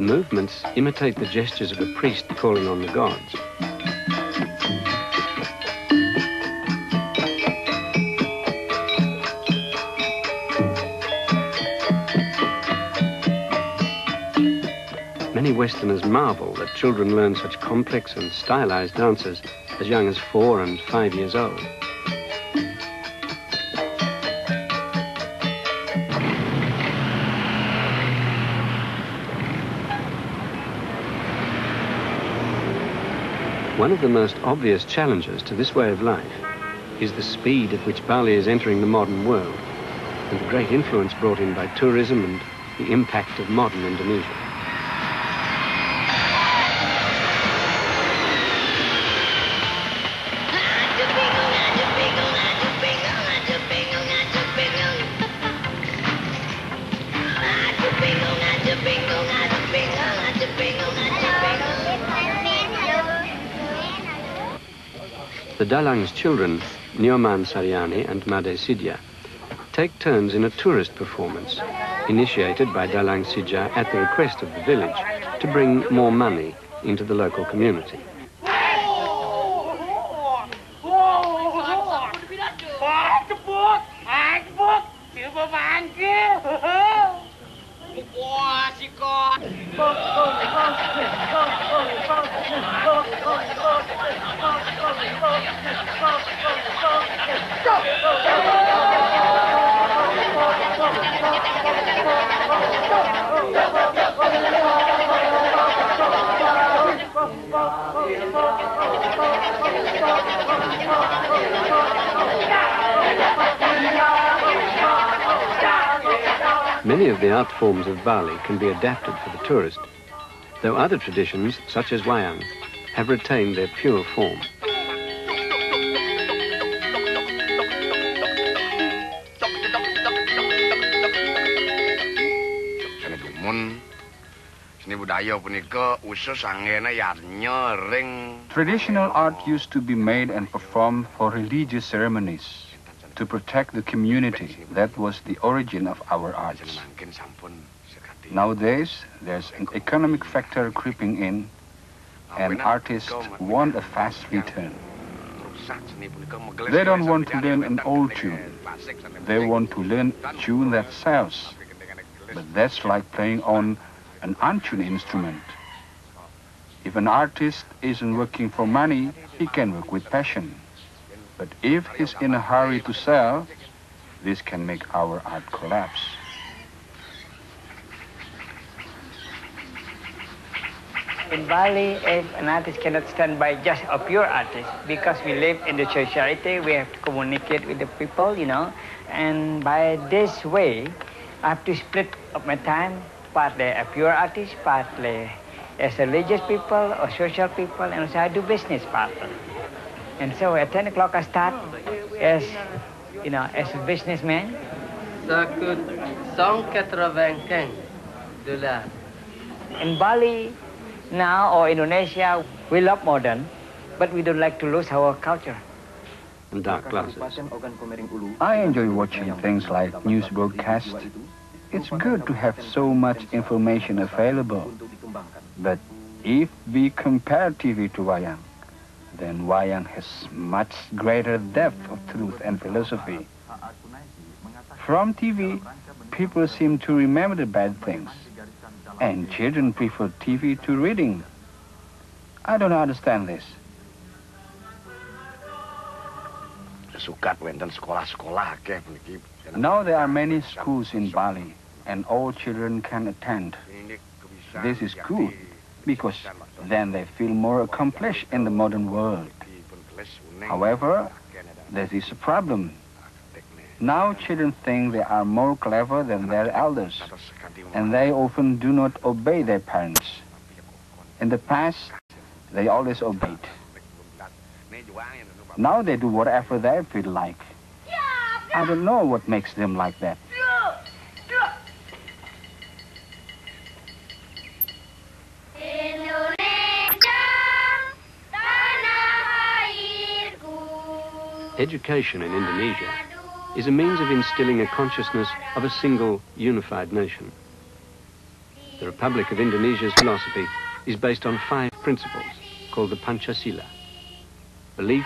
movements imitate the gestures of a priest calling on the gods. Many Westerners marvel that children learn such complex and stylized dances as young as 4 and 5 years old. One of the most obvious challenges to this way of life is the speed at which Bali is entering the modern world and the great influence brought in by tourism and the impact of modern Indonesia. The Dalang's children, Nyoman Saryani and Made Sija, take turns in a tourist performance initiated by Dalang Sija at the request of the village to bring more money into the local community. Many of the art forms of Bali can be adapted for the tourist, though other traditions, such as wayang, have retained their pure form. Traditional art used to be made and performed for religious ceremonies to protect the community. That was the origin of our arts. Nowadays, there's an economic factor creeping in, and artists want a fast return. They don't want to learn an old tune. They want to learn a tune that sells. But that's like playing on an untuned instrument. If an artist isn't working for money, he can work with passion. But if he's in a hurry to sell, this can make our art collapse. In Bali, if an artist cannot stand by just a pure artist, because we live in the society, we have to communicate with the people, you know, and by this way, I have to split up my time, partly a pure artist, partly as religious people or social people, and also I do business partly. And so at 10 o'clock I start as, you know, as a businessman. In Bali now, or Indonesia, we love modern, but we don't like to lose our culture. And dark glasses. I enjoy watching things like news broadcasts. It's good to have so much information available. But if we compare TV to wayang, then wayang has much greater depth of truth and philosophy. From TV, people seem to remember the bad things, and children prefer TV to reading. I don't understand this. Now there are many schools in Bali, and all children can attend. This is good, because then they feel more accomplished in the modern world. However, there is a problem. Now children think they are more clever than their elders, and they often do not obey their parents. In the past, they always obeyed. Now they do whatever they feel like. I don't know what makes them like that. Education in Indonesia is a means of instilling a consciousness of a single, unified nation. The Republic of Indonesia's philosophy is based on 5 principles called the Pancasila: belief,